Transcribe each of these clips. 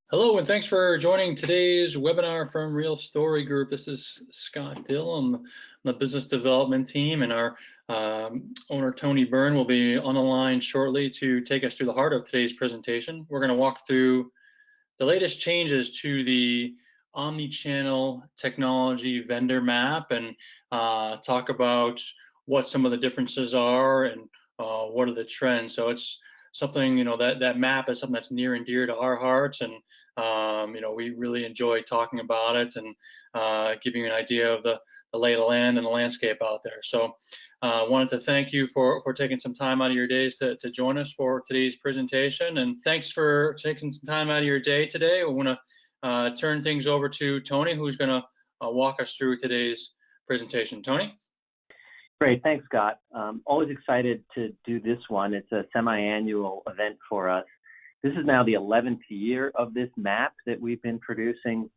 Hello, and thanks for joining today's webinar from Real Story Group. This is Scott Dillon on the business development team, and our owner, Tony Byrne, will be on the line shortly to take us through the heart of today's presentation. We're going to walk through the latest changes to the Omnichannel technology vendor map and talk about what some of the differences are and what are the trends. So it's something, that map is something that's near and dear to our hearts, and we really enjoy talking about it and giving you an idea of the lay of the land and the landscape out there. So wanted to thank you for taking some time out of your days to join us for today's presentation, and thanks for taking some time out of your day today. We want to turn things over to Tony, who's going to walk us through today's presentation. Tony? Great, thanks, Scott. Always excited to do this one. It's a semi-annual event for us. This is now the 11th year of this map that we've been producing.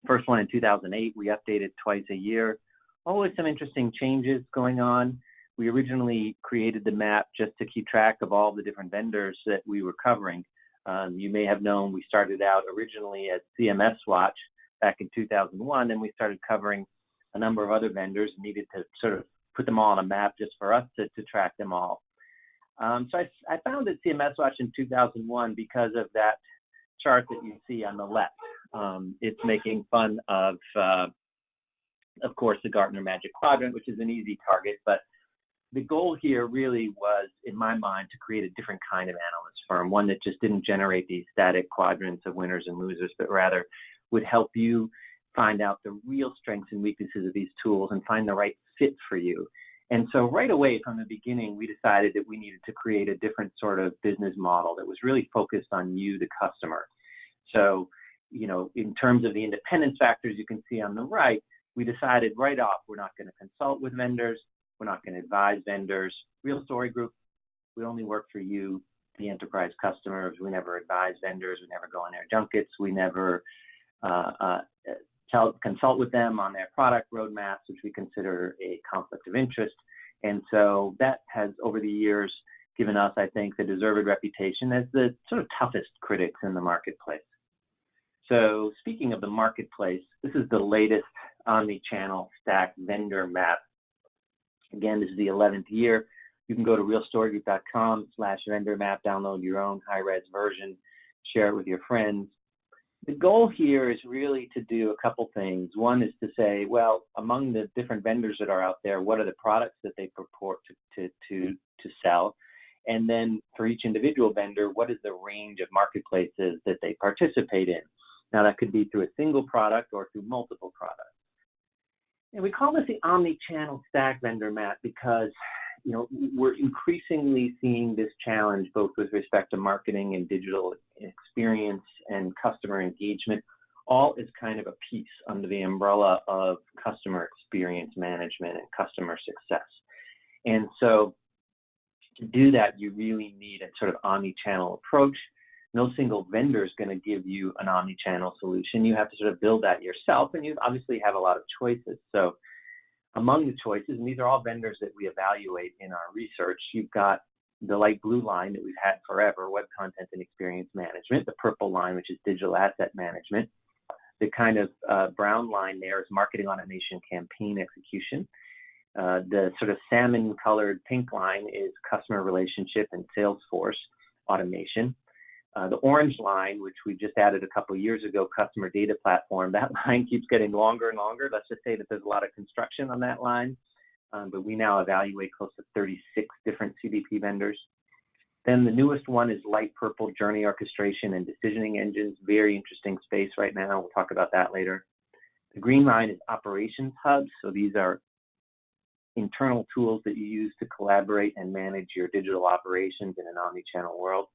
First one in 2008, we updated twice a year. Always some interesting changes going on. We originally created the map just to keep track of all the different vendors that we were covering. You may have known we started out originally as CMS Watch back in 2001, and we started covering a number of other vendors and needed to sort of put them all on a map just for us to track them all. So I founded CMS Watch in 2001 because of that chart that you see on the left. It's making fun of course, the Gartner Magic Quadrant, which is an easy target, but the goal here really was, in my mind, to create a different kind of analyst firm, one that just didn't generate these static quadrants of winners and losers, but rather would help you find out the real strengths and weaknesses of these tools and find the right fit for you. And so right away from the beginning, we decided that we needed to create a different sort of business model that was really focused on you, the customer. So, in terms of the independence factors you can see on the right, we decided right off, we're not going to consult with vendors. We're not going to advise vendors. Real Story Group, we only work for you, the enterprise customers. We never advise vendors. We never go on their junkets. We never consult with them on their product roadmaps, which we consider a conflict of interest. And so that has, over the years, given us, I think, the deserved reputation as the sort of toughest critics in the marketplace. So speaking of the marketplace, this is the latest Omnichannel stack vendor map. Again, this is the 11th year. You can go to realstorygroup.com/vendor map, download your own high-res version, share it with your friends. The goal here is really to do a couple things. One is to say, well, among the different vendors that are out there, what are the products that they purport to sell? And then for each individual vendor, what is the range of marketplaces that they participate in? Now, that could be through a single product or through multiple products. And we call this the Omnichannel stack vendor map because we're increasingly seeing this challenge both with respect to marketing and digital experience and customer engagement, all is kind of a piece under the umbrella of customer experience management and customer success. And so to do that, you really need a sort of omni-channel approach. No single vendor is going to give you an omni-channel solution. You have to sort of build that yourself, and you obviously have a lot of choices. So among the choices, and these are all vendors that we evaluate in our research, you've got the light blue line that we've had forever, web content and experience management, the purple line, which is digital asset management. The kind of brown line there is marketing automation campaign execution. The sort of salmon colored pink line is customer relationship and Salesforce automation. The orange line, which we just added a couple of years ago, customer data platform, that line keeps getting longer and longer. Let's just say that there's a lot of construction on that line, but we now evaluate close to 36 different CDP vendors. Then the newest one is light purple, journey orchestration and decisioning engines. Very interesting space right now. We'll talk about that later. The green line is operations hubs. So these are internal tools that you use to collaborate and manage your digital operations in an omni-channel world.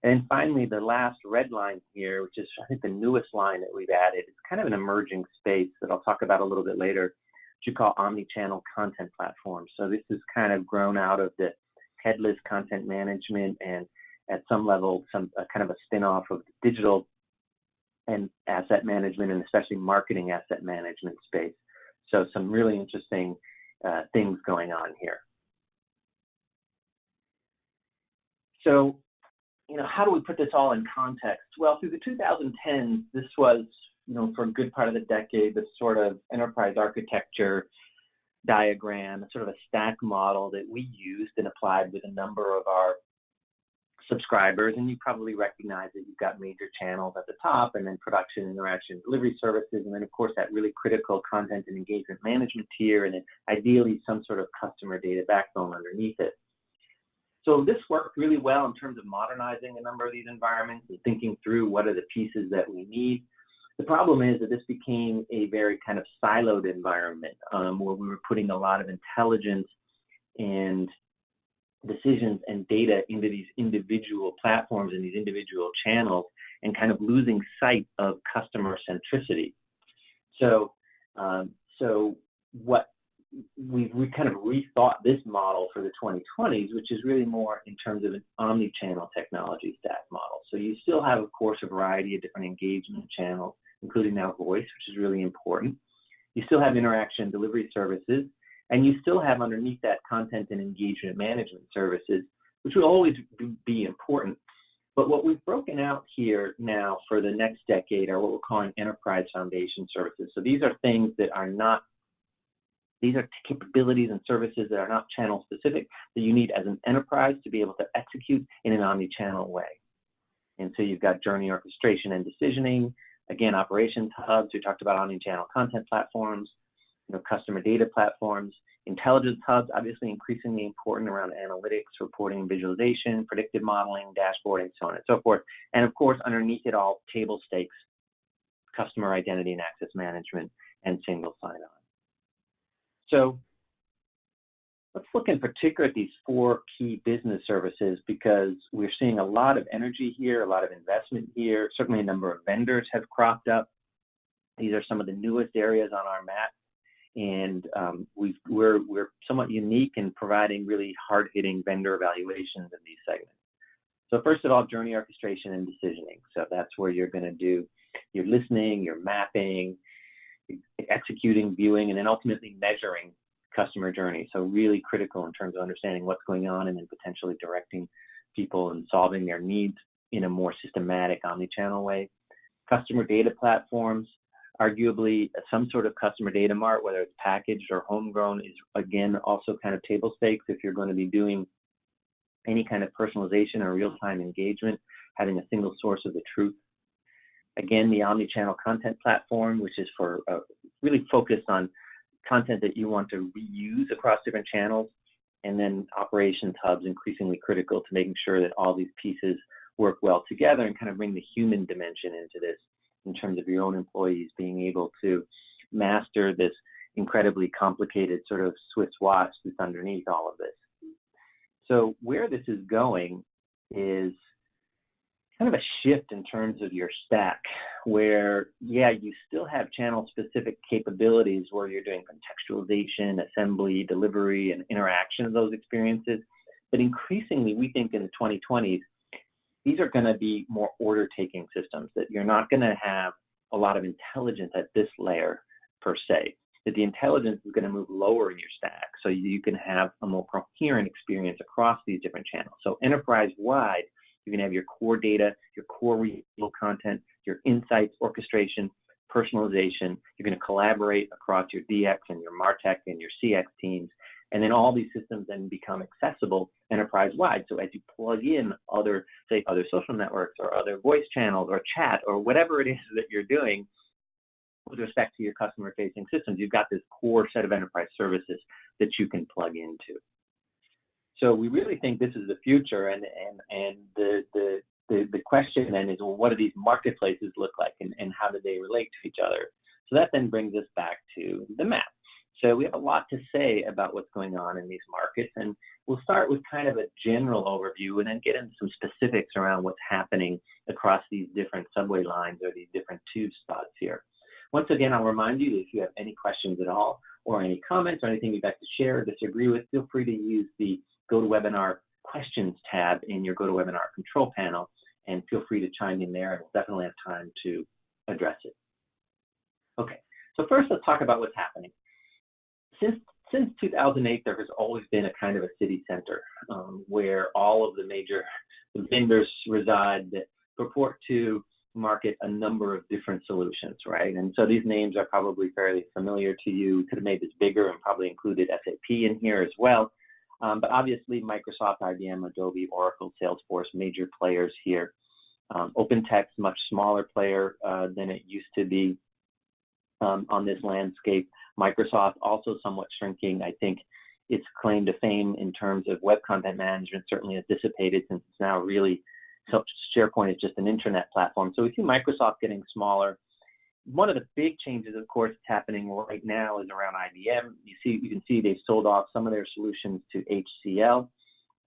And finally, the last red line here, which is, I think, the newest line that we've added, it's kind of an emerging space that I'll talk about a little bit later, which you call omnichannel content platforms. So this is kind of grown out of the headless content management and at some level, kind of a spin-off of digital and asset management, and especially marketing asset management space. So some really interesting things going on here. So, how do we put this all in context? Well, through the 2010s, this was, for a good part of the decade, this sort of enterprise architecture diagram, sort of a stack model that we used and applied with a number of our subscribers. And you probably recognize that you've got major channels at the top, and then production, interaction, delivery services, and then of course that really critical content and engagement management tier, and then ideally some sort of customer data backbone underneath it. So this worked really well in terms of modernizing a number of these environments and thinking through what are the pieces that we need. The problem is that this became a very kind of siloed environment where we were putting a lot of intelligence and decisions and data into these individual platforms and these individual channels, and kind of losing sight of customer centricity. So, what we kind of rethought this model for the 2020s, which is really more in terms of an omnichannel technology stack model. So you still have, of course, a variety of different engagement channels, including now voice, which is really important. You still have interaction delivery services, and you still have underneath that content and engagement management services, which will always be important. But what we've broken out here now for the next decade are what we're calling enterprise foundation services. So these are things that are not, these are capabilities and services that are not channel specific, that you need as an enterprise to be able to execute in an omni-channel way. And so you've got journey orchestration and decisioning, again, operations hubs. We talked about omni-channel content platforms, customer data platforms, intelligence hubs, obviously increasingly important around analytics, reporting and visualization, predictive modeling, dashboarding, so on and so forth. And of course, underneath it all, table stakes, customer identity and access management, and single sign-on. So let's look in particular at these four key business services, because we're seeing a lot of energy here, a lot of investment here. Certainly a number of vendors have cropped up. These are some of the newest areas on our map. And we're somewhat unique in providing really hard-hitting vendor evaluations in these segments. So first of all, journey orchestration and decisioning. So that's where you're going to do your listening, your mapping, executing, viewing, and then ultimately measuring customer journey. So really critical in terms of understanding what's going on and then potentially directing people and solving their needs in a more systematic omni-channel way. Customer data platforms, arguably some sort of customer data mart, whether it's packaged or homegrown, is again also kind of table stakes if you're going to be doing any kind of personalization or real-time engagement, having a single source of the truth. Again, the omni-channel content platform, which is for really focused on content that you want to reuse across different channels, and then operations hubs, increasingly critical to making sure that all these pieces work well together and kind of bring the human dimension into this, in terms of your own employees being able to master this incredibly complicated sort of Swiss watch that's underneath all of this. So where this is going is kind of a shift in terms of your stack, where, yeah, you still have channel-specific capabilities where you're doing contextualization, assembly, delivery, and interaction of those experiences. But increasingly, we think in the 2020s, these are going to be more order-taking systems, that you're not going to have a lot of intelligence at this layer per se, that the intelligence is going to move lower in your stack so you can have a more coherent experience across these different channels. So enterprise-wide, you can have your core data, your core regional content, your insights, orchestration, personalization. You're going to collaborate across your DX and your MarTech and your CX teams. And then all these systems then become accessible enterprise-wide. So as you plug in other, say, other social networks or other voice channels or chat or whatever it is that you're doing with respect to your customer-facing systems, you've got this core set of enterprise services that you can plug into. So we really think this is the future, and the question then is, well, what do these marketplaces look like, and how do they relate to each other? So that then brings us back to the map. So we have a lot to say about what's going on in these markets, and we'll start with kind of a general overview and then get into some specifics around what's happening across these different subway lines or these different tube spots here. Once again, I'll remind you that if you have any questions at all or any comments or anything you'd like to share or disagree with, feel free to use the GoToWebinar questions tab in your GoToWebinar control panel, and feel free to chime in there, and we'll definitely have time to address it. Okay, so first let's talk about what's happening. Since since 2008, there has always been a kind of a city center where all of the major vendors reside that purport to market a number of different solutions, right? And so these names are probably fairly familiar to you. We could have made this bigger and probably included SAP in here as well. But obviously, Microsoft, IBM, Adobe, Oracle, Salesforce, major players here. OpenText, much smaller player than it used to be on this landscape. Microsoft also somewhat shrinking. I think its claim to fame in terms of web content management certainly has dissipated since it's now really, so SharePoint is just an intranet platform. So we see Microsoft getting smaller. One of the big changes, of course, that's happening right now is around IBM. You can see they've sold off some of their solutions to HCL,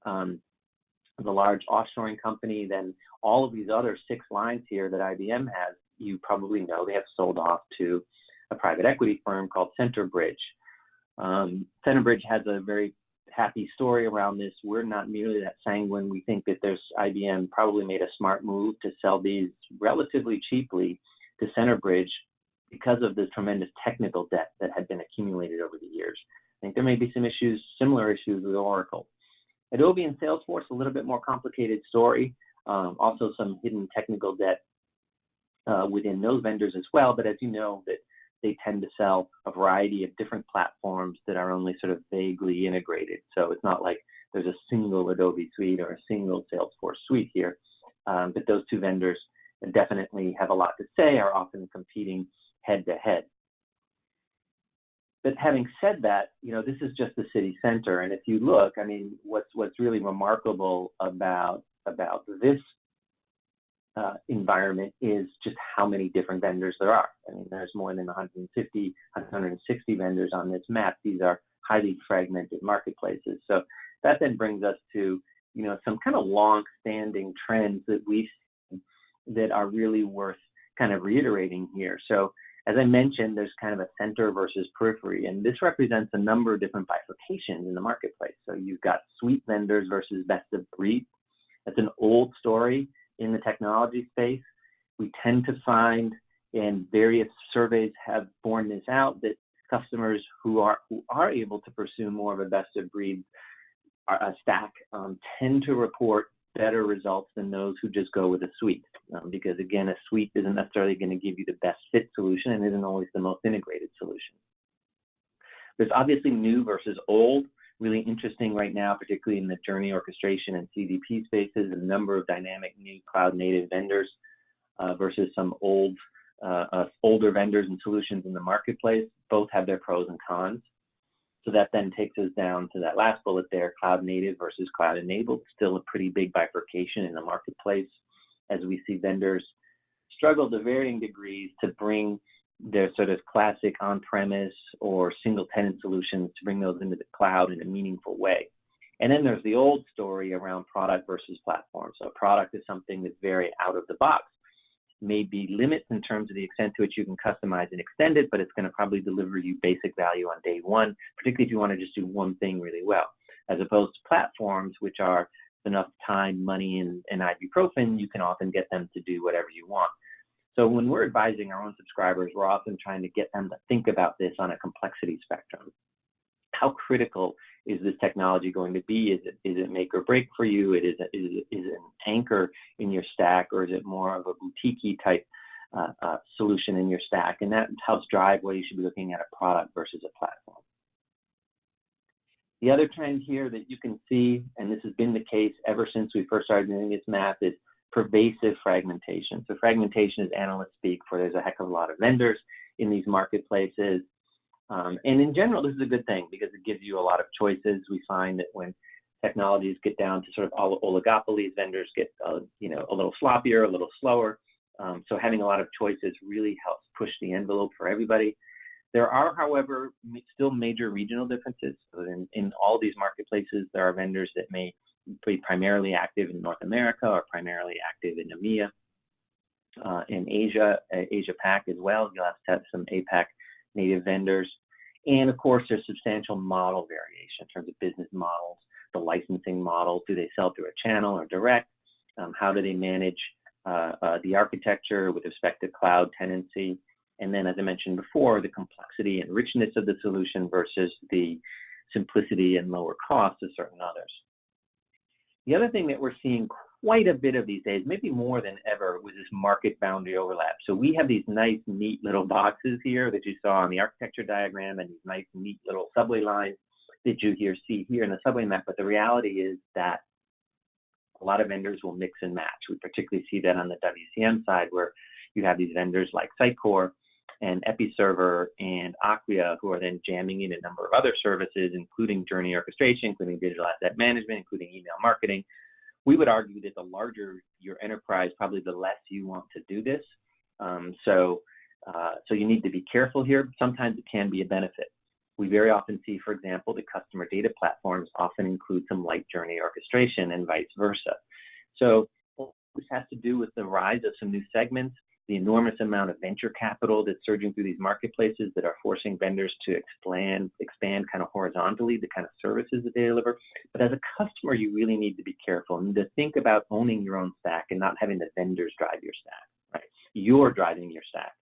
the large offshoring company. Then all of these other 6 lines here that IBM has, you probably know they have sold off to a private equity firm called Centerbridge. Centerbridge has a very happy story around this. We're not nearly that sanguine. We think that IBM probably made a smart move to sell these relatively cheaply to Centerbridge because of the tremendous technical debt that had been accumulated over the years. I think there may be some issues, similar issues with Oracle. Adobe and Salesforce, a little bit more complicated story. Also some hidden technical debt within those vendors as well. But as you know, that they tend to sell a variety of different platforms that are only sort of vaguely integrated. So it's not like there's a single Adobe suite or a single Salesforce suite here. But those 2 vendors definitely have a lot to say, are often competing head to head. But having said that, this is just the city center. And if you look, I mean, what's really remarkable about this environment is just how many different vendors there are. I mean, there's more than 150, 160 vendors on this map. These are highly fragmented marketplaces. So that then brings us to, some kind of long-standing trends that we see that are really worth kind of reiterating here. So as I mentioned, there's kind of a center versus periphery, and this represents a number of different bifurcations in the marketplace. So you've got suite vendors versus best of breed. That's an old story in the technology space. We tend to find, and various surveys have borne this out, that customers who are able to pursue more of a best of breed stack tend to report better results than those who just go with a suite. Because again, a suite isn't necessarily going to give you the best fit solution and isn't always the most integrated solution. There's obviously new versus old. Really interesting right now, particularly in the journey orchestration and CDP spaces, a number of dynamic new cloud native vendors versus some older vendors and solutions in the marketplace. Both have their pros and cons. So that then takes us down to that last bullet there, cloud native versus cloud enabled. Still a pretty big bifurcation in the marketplace as we see vendors struggle to varying degrees to bring their sort of classic on-premise or single-tenant solutions, to bring those into the cloud in a meaningful way. And then there's the old story around product versus platform. So a product is something that's very out of the box. Maybe limits in terms of the extent to which you can customize and extend it, but it's going to probably deliver you basic value on day one, particularly if you want to just do one thing really well, as opposed to platforms, which are enough time, money, and ibuprofen, you can often get them to do whatever you want. So when we're advising our own subscribers, we're often trying to get them to think about this on a complexity spectrum. How critical is this technology going to be? Is it make or break for you? Is it an anchor in your stack, or is it more of a boutique type solution in your stack? And that helps drive whether you should be looking at a product versus a platform. The other trend here that you can see, and this has been the case ever since we first started doing this map, is pervasive fragmentation. So fragmentation is analyst speak for there's a heck of a lot of vendors in these marketplaces. And in general, this is a good thing because it gives you a lot of choices. We find that when technologies get down to sort of oligopolies, vendors get a little sloppier, a little slower. So having a lot of choices really helps push the envelope for everybody. There are, however, still major regional differences. So in all these marketplaces, there are vendors that may be primarily active in North America or primarily active in EMEA. In Asia Pac as well, you'll have to have some APAC native vendors. And of course, there's substantial model variation in terms of business models, the licensing model. Do they sell through a channel or direct? How do they manage the architecture with respect to cloud tenancy? And then, as I mentioned before, the complexity and richness of the solution versus the simplicity and lower cost of certain others. The other thing that we're seeing quite a bit of these days, maybe more than ever, was this market boundary overlap. So we have these nice, neat little boxes here that you saw on the architecture diagram, and these nice, neat little subway lines that you see here in the subway map. But the reality is that a lot of vendors will mix and match. We particularly see that on the WCM side, where you have these vendors like Sitecore and Episerver and Acquia, who are then jamming in a number of other services, including journey orchestration, including digital asset management, including email marketing. We would argue that the larger your enterprise, probably the less you want to do this. So you need to be careful here. Sometimes it can be a benefit. We very often see, for example, the customer data platforms often include some light journey orchestration and vice versa. So this has to do with the rise of some new segments, the enormous amount of venture capital that's surging through these marketplaces that are forcing vendors to expand kind of horizontally the kind of services that they deliver. But as a customer, you really need to be careful and to think about owning your own stack and not having the vendors drive your stack, right? You're driving your stack.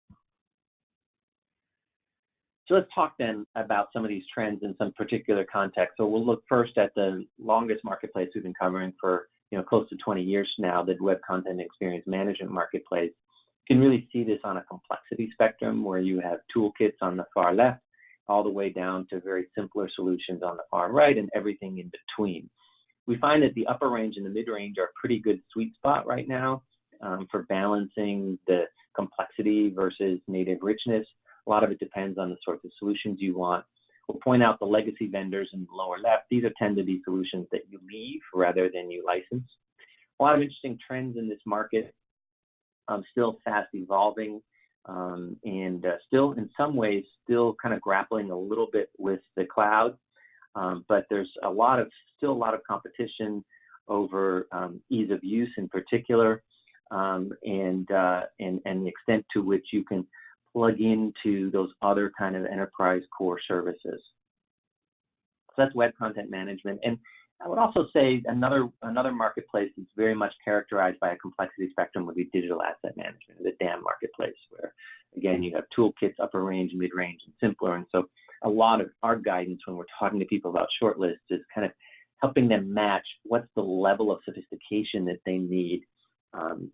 So let's talk then about some of these trends in some particular context. So we'll look first at the longest marketplace we've been covering for close to 20 years now, the web content experience management marketplace. You can really see this on a complexity spectrum where you have toolkits on the far left, all the way down to very simpler solutions on the far right and everything in between. We find that the upper range and the mid-range are a pretty good sweet spot right now for balancing the complexity versus native richness. A lot of it depends on the sorts of solutions you want. We'll point out the legacy vendors in the lower left. These tend to be solutions that you leave rather than you license. A lot of interesting trends in this market, still fast evolving, and still in some ways still kind of grappling a little bit with the cloud. But there's still a lot of competition over ease of use in particular, and the extent to which you can plug into those other kind of enterprise core services. So that's web content management. And I would also say another marketplace that's very much characterized by a complexity spectrum would be digital asset management, the DAM marketplace, where again you have toolkits, upper range, mid-range, and simpler. And so a lot of our guidance when we're talking to people about shortlists is kind of helping them match what's the level of sophistication that they need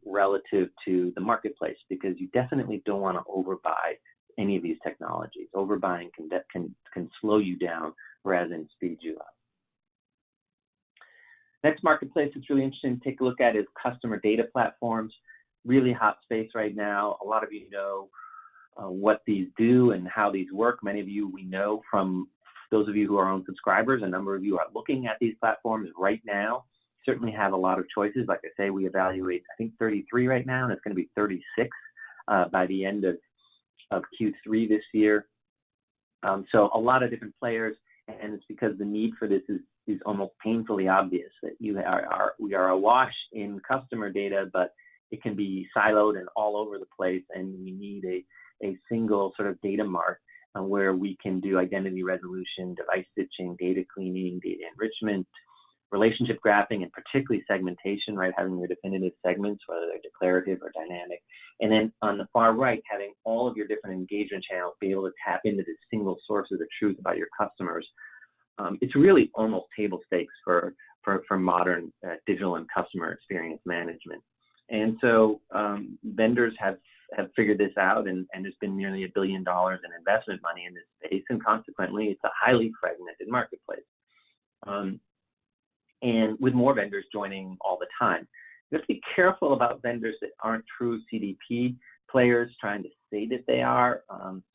relative to the marketplace, because you definitely don't want to overbuy any of these technologies. Overbuying can slow you down rather than speed you up. Next marketplace that's really interesting to take a look at is customer data platforms. Really hot space right now. A lot of you know what these do and how these work. Many of you we know from those of you who are own subscribers. A number of you are looking at these platforms right now. Certainly have a lot of choices. Like I say, we evaluate, I think 33 right now, and it's going to be 36 by the end of Q3 this year. So a lot of different players, and it's because the need for this is almost painfully obvious that we are awash in customer data, but it can be siloed and all over the place, and we need a single sort of data mart where we can do identity resolution, device stitching, data cleaning, data enrichment, relationship graphing, and particularly segmentation, right? Having your definitive segments, whether they're declarative or dynamic. And then on the far right, having all of your different engagement channels be able to tap into this single source of the truth about your customers. It's really almost table stakes for modern digital and customer experience management. And so vendors have figured this out, and there's been nearly $1 billion in investment money in this space, and consequently, it's a highly fragmented marketplace. And with more vendors joining all the time. You have to be careful about vendors that aren't true CDP players trying to say that they are.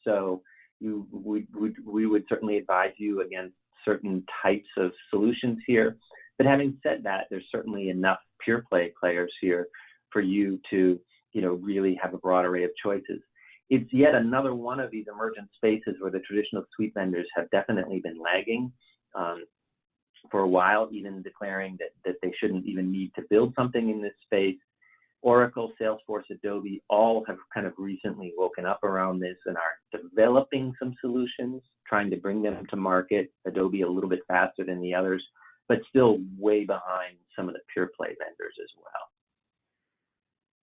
So we would certainly advise you against certain types of solutions here. But having said that, there's certainly enough pure play players here for you to really have a broad array of choices. It's yet another one of these emergent spaces where the traditional suite vendors have definitely been lagging. For a while, even declaring that they shouldn't even need to build something in this space. Oracle, Salesforce, Adobe, all have kind of recently woken up around this and are developing some solutions, trying to bring them to market. Adobe a little bit faster than the others, but still way behind some of the pure play vendors as well.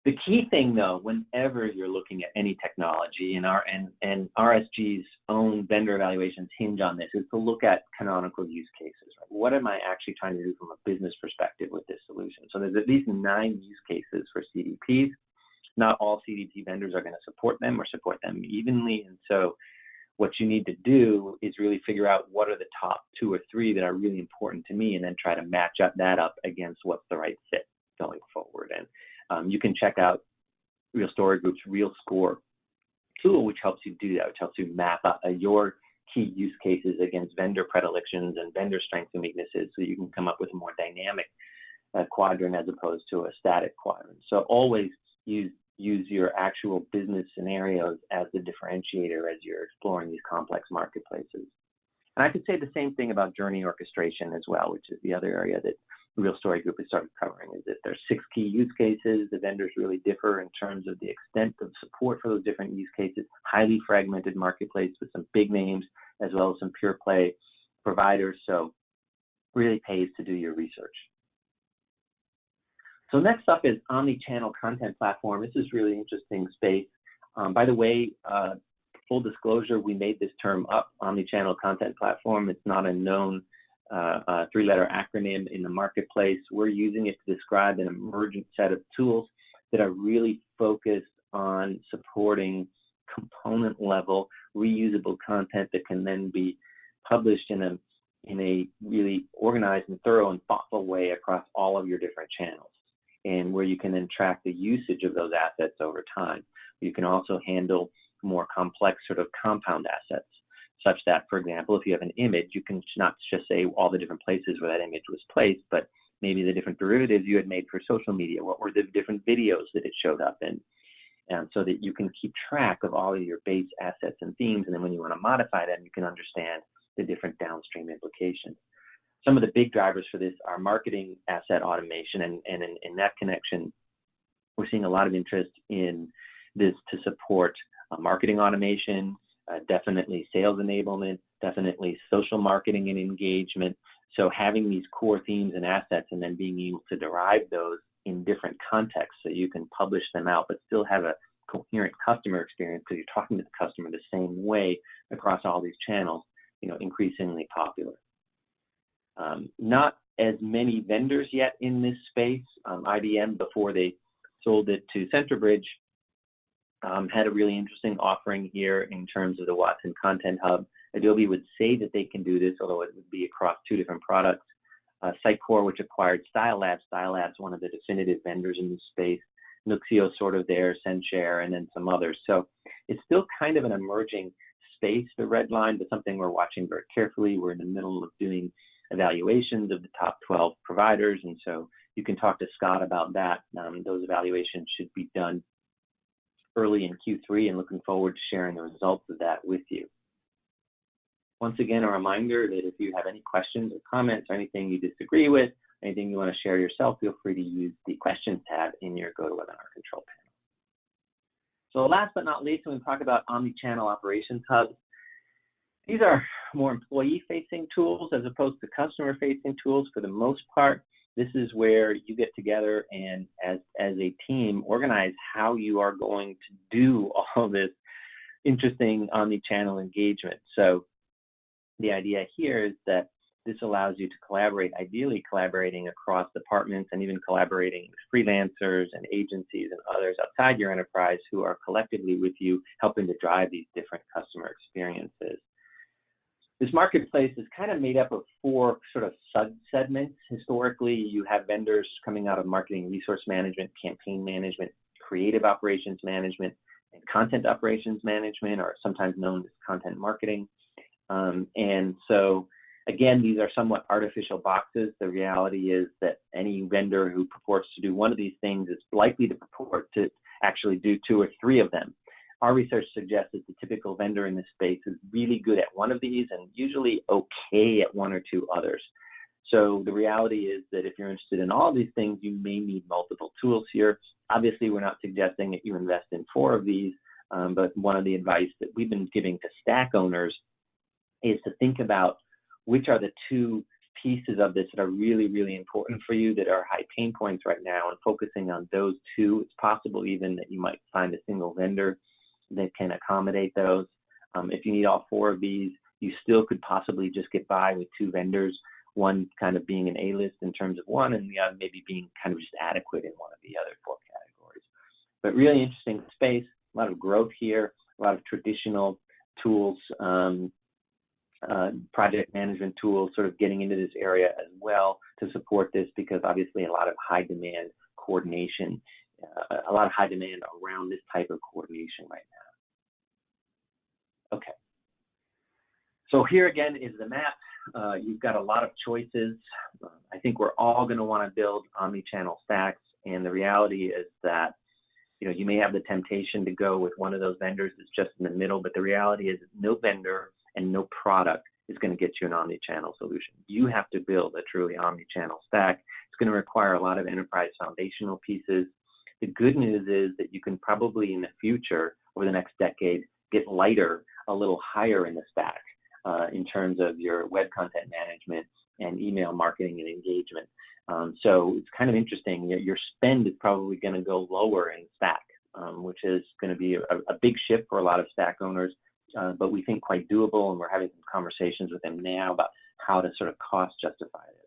The key thing, though, whenever you're looking at any technology, and RSG's own vendor evaluations hinge on this, is to look at canonical use cases. Right? What am I actually trying to do from a business perspective with this solution? So there's at least 9 use cases for CDPs. Not all CDP vendors are going to support them or support them evenly, and so what you need to do is really figure out what are the top 2 or 3 that are really important to me, and then try to match that up against what's the right fit going forward. And you can check out Real Story Group's Real Score tool, which helps you do that, which helps you map out your key use cases against vendor predilections and vendor strengths and weaknesses, so you can come up with a more dynamic quadrant as opposed to a static quadrant. So always use your actual business scenarios as the differentiator as you're exploring these complex marketplaces. And I could say the same thing about journey orchestration as well, which is the other area that Real Story Group has started covering, is that there's 6 key use cases. The vendors really differ in terms of the extent of support for those different use cases. Highly fragmented marketplace with some big names as well as some pure play providers. So really pays to do your research. So next up is Omnichannel Content Platform. This is really interesting space. By the way, full disclosure, we made this term up, Omnichannel Content Platform. It's not a known 3-letter acronym in the marketplace. We're using it to describe an emergent set of tools that are really focused on supporting component level reusable content that can then be published in a really organized and thorough and thoughtful way across all of your different channels, and where you can then track the usage of those assets over time. You can also handle more complex sort of compound assets, such that, for example, if you have an image, you can not just say all the different places where that image was placed, but maybe the different derivatives you had made for social media. What were the different videos that it showed up in? And so that you can keep track of all of your base assets and themes, and then when you want to modify them, you can understand the different downstream implications. Some of the big drivers for this are marketing asset automation, and in that connection, we're seeing a lot of interest in this to support marketing automation, definitely sales enablement, definitely social marketing and engagement. So having these core themes and assets and then being able to derive those in different contexts so you can publish them out but still have a coherent customer experience because you're talking to the customer the same way across all these channels, increasingly popular. Not as many vendors yet in this space. IBM, before they sold it to Centerbridge, had a really interesting offering here in terms of the Watson Content Hub. Adobe would say that they can do this, although it would be across 2 different products. Sitecore, which acquired Style Labs, one of the definitive vendors in this space. Nuxio sort of there, SendShare, and then some others. So it's still kind of an emerging space, the red line, but something we're watching very carefully. We're in the middle of doing evaluations of the top 12 providers, and so you can talk to Scott about that. Those evaluations should be done early in Q3, and looking forward to sharing the results of that with you. Once again, a reminder that if you have any questions or comments or anything you disagree with, anything you want to share yourself, feel free to use the questions tab in your GoToWebinar control panel. So last but not least, when we talk about Omnichannel Operations Hubs, these are more employee-facing tools as opposed to customer-facing tools for the most part. This is where you get together and as a team organize how you are going to do all this interesting omni-channel engagement. So the idea here is that this allows you to collaborate, ideally collaborating across departments and even collaborating with freelancers and agencies and others outside your enterprise who are collectively with you, helping to drive these different customer experiences. This marketplace is kind of made up of 4 sort of sub-segments. Historically, you have vendors coming out of marketing resource management, campaign management, creative operations management, and content operations management, or sometimes known as content marketing. And so, again, these are somewhat artificial boxes. The reality is that any vendor who purports to do one of these things is likely to purport to actually do 2 or 3 of them. Our research suggests that the typical vendor in this space is really good at one of these and usually okay at 1 or 2 others. So the reality is that if you're interested in all these things, you may need multiple tools here. Obviously, we're not suggesting that you invest in 4 of these, but one of the advice that we've been giving to stack owners is to think about which are the 2 pieces of this that are really, really important for you that are high pain points right now, and focusing on those two. It's possible even that you might find a single vendor that can accommodate those. If you need all four of these, you still could possibly just get by with two vendors, one kind of being an A-list in terms of one, and the other maybe being kind of just adequate in one of the other four categories. But really interesting space, a lot of growth here, a lot of traditional tools, project management tools sort of getting into this area as well to support this, because obviously a lot of high demand coordination, a lot of high demand around this type of coordination right now. Okay. So here again is the map. You've got a lot of choices. I think we're all going to want to build omni-channel stacks, and the reality is that you may have the temptation to go with one of those vendors that's just in the middle, but the reality is no vendor and no product is going to get you an omni-channel solution. You have to build a truly omni-channel stack. It's going to require a lot of enterprise foundational pieces. The good news is that you can probably in the future, over the next decade, get lighter, a little higher in the stack in terms of your web content management and email marketing and engagement. So it's kind of interesting. Your spend is probably going to go lower in stack, which is going to be a big shift for a lot of stack owners, but we think quite doable, and we're having some conversations with them now about how to sort of cost justify this.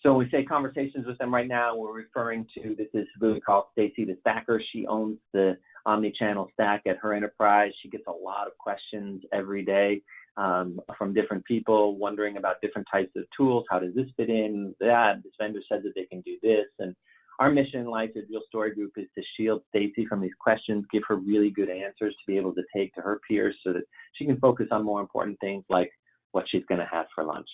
So when we say conversations with them right now, we're referring to, this is who we call Stacy the Stacker. She owns the omni-channel stack at her enterprise. She gets a lot of questions every day from different people wondering about different types of tools. How does this fit in? That this vendor says that they can do this. And our mission in life at Real Story Group is to shield Stacy from these questions, give her really good answers to be able to take to her peers so that she can focus on more important things like what she's going to have for lunch.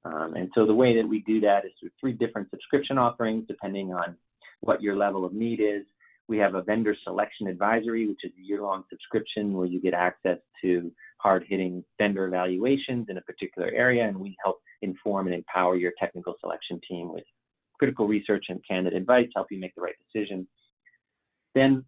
And so the way that we do that is through 3 different subscription offerings, depending on what your level of need is. We have a vendor selection advisory, which is a year-long subscription where you get access to hard-hitting vendor evaluations in a particular area, and we help inform and empower your technical selection team with critical research and candid advice, help you make the right decision. Then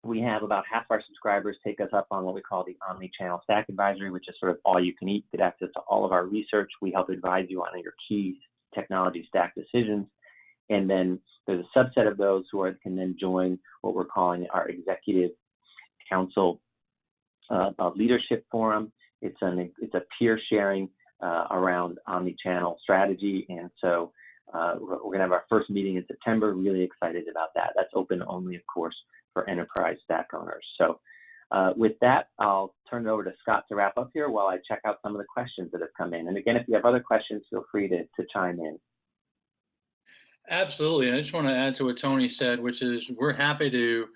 we have about half our subscribers take us up on what we call the Omnichannel Stack Advisory, which is sort of all you can eat, get access to all of our research. We help advise you on your key technology stack decisions. And then there's a subset of those who can then join what we're calling our Executive Council Leadership Forum. It's a peer sharing around omnichannel strategy. And so we're going to have our first meeting in September. Really excited about that. That's open only, of course, for enterprise stack owners. So with that, I'll turn it over to Scott to wrap up here while I check out some of the questions that have come in. And again, if you have other questions, feel free to chime in. Absolutely. And I just want to add to what Tony said, which is we're happy to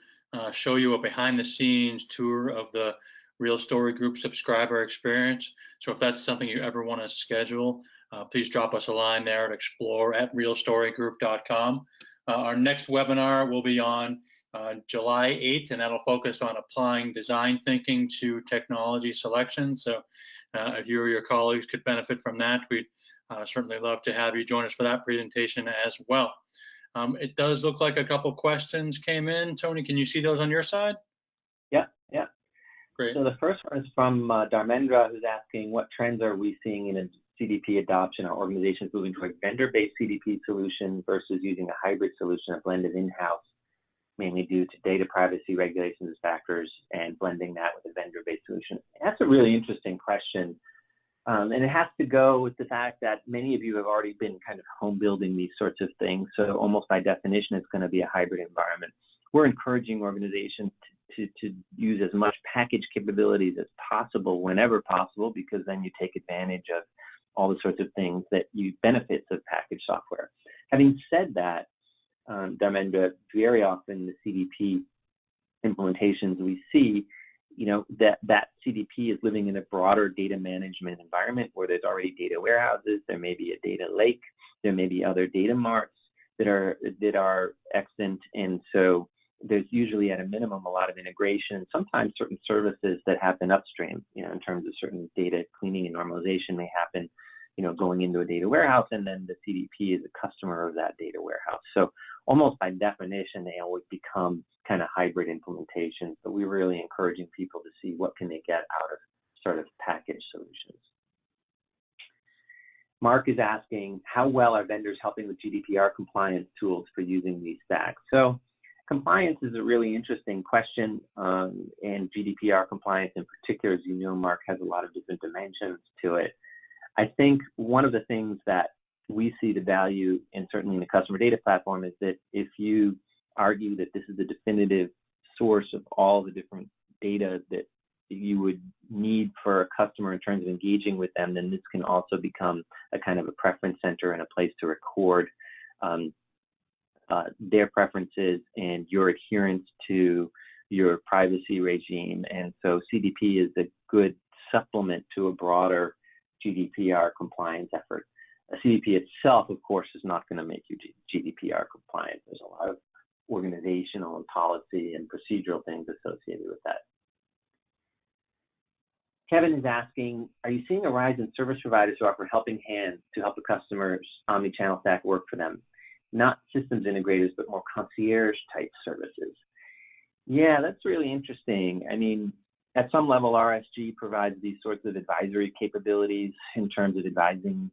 show you a behind the scenes tour of the Real Story Group subscriber experience. So if that's something you ever want to schedule, please drop us a line there at explore@realstorygroup.com. Our next webinar will be on July 8th, and that'll focus on applying design thinking to technology selection. So if you or your colleagues could benefit from that, we'd certainly love to have you join us for that presentation as well. It does look like a couple questions came in. Tony, can you see those on your side? Yeah. Great. So the first one is from Dharmendra, who's asking, what trends are we seeing in CDP adoption? Are organizations moving to a vendor-based CDP solution versus using a hybrid solution, a blend of in-house, mainly due to data privacy regulations factors, and blending that with a vendor-based solution? That's a really interesting question. And it has to go with the fact that many of you have already been kind of home building these sorts of things. So almost by definition, it's going to be a hybrid environment. We're encouraging organizations to use as much package capabilities as possible whenever possible, because then you take advantage of all the sorts of things that benefits of packaged software. Having said that, Dharmendra, very often the CDP implementations we see, that CDP is living in a broader data management environment where there's already data warehouses, there may be a data lake, there may be other data marts that are extant, and so there's usually at a minimum a lot of integration, sometimes certain services that happen upstream, in terms of certain data cleaning and normalization may happen, going into a data warehouse, and then the CDP is a customer of that data warehouse. So almost by definition, they always become kind of hybrid implementations, but we're really encouraging people to see what can they get out of sort of packaged solutions. Mark is asking, how well are vendors helping with GDPR compliance tools for using these stacks? So compliance is a really interesting question, and GDPR compliance in particular, as you know, Mark, has a lot of different dimensions to it. I think one of the things that we see the value in, certainly in the customer data platform, is that if you argue that this is the definitive source of all the different data that you would need for a customer in terms of engaging with them, then this can also become a kind of a preference center and a place to record their preferences and your adherence to your privacy regime. And so CDP is a good supplement to a broader GDPR compliance effort. A CDP itself, of course, is not going to make you GDPR compliant. There's a lot of organizational and policy and procedural things associated with that. Kevin is asking, are you seeing a rise in service providers who offer helping hands to help the customer's omnichannel stack work for them? Not systems integrators, but more concierge type services. Yeah, that's really interesting. I mean, at some level, RSG provides these sorts of advisory capabilities in terms of advising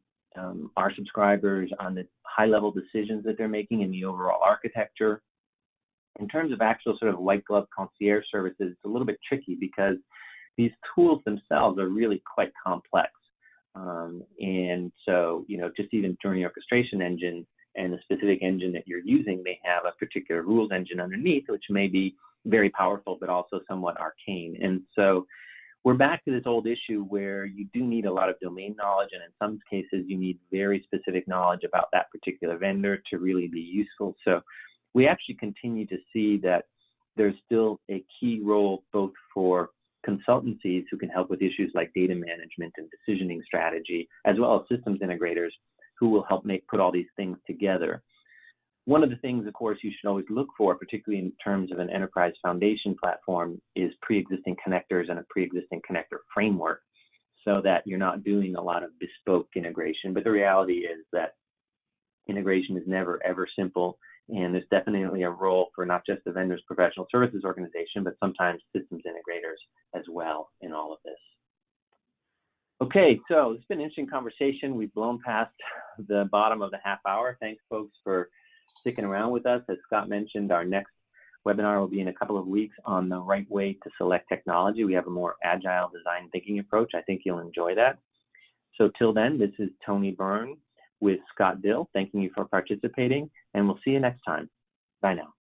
our subscribers on the high-level decisions that they're making in the overall architecture. In terms of actual sort of white glove concierge services, it's a little bit tricky because these tools themselves are really quite complex. And so, you know, just even during the orchestration engine and the specific engine that you're using may have a particular rules engine underneath, which may be very powerful, but also somewhat arcane. And so we're back to this old issue where you do need a lot of domain knowledge, and in some cases you need very specific knowledge about that particular vendor to really be useful. So we actually continue to see that there's still a key role both for consultancies who can help with issues like data management and decisioning strategy, as well as systems integrators who will help put all these things together. One of the things, of course, you should always look for, particularly in terms of an enterprise foundation platform, is pre-existing connectors and a pre-existing connector framework, so that you're not doing a lot of bespoke integration. But the reality is that integration is never, ever simple. And there's definitely a role for not just the vendor's professional services organization, but sometimes systems integrators as well in all of this. Okay, so it's been an interesting conversation. We've blown past the bottom of the half hour. Thanks, folks, for sticking around with us. As Scott mentioned, our next webinar will be in a couple of weeks on the right way to select technology. We have a more agile design thinking approach. I think you'll enjoy that. So till then, this is Tony Byrne with Scott Dill, thanking you for participating, and we'll see you next time. Bye now.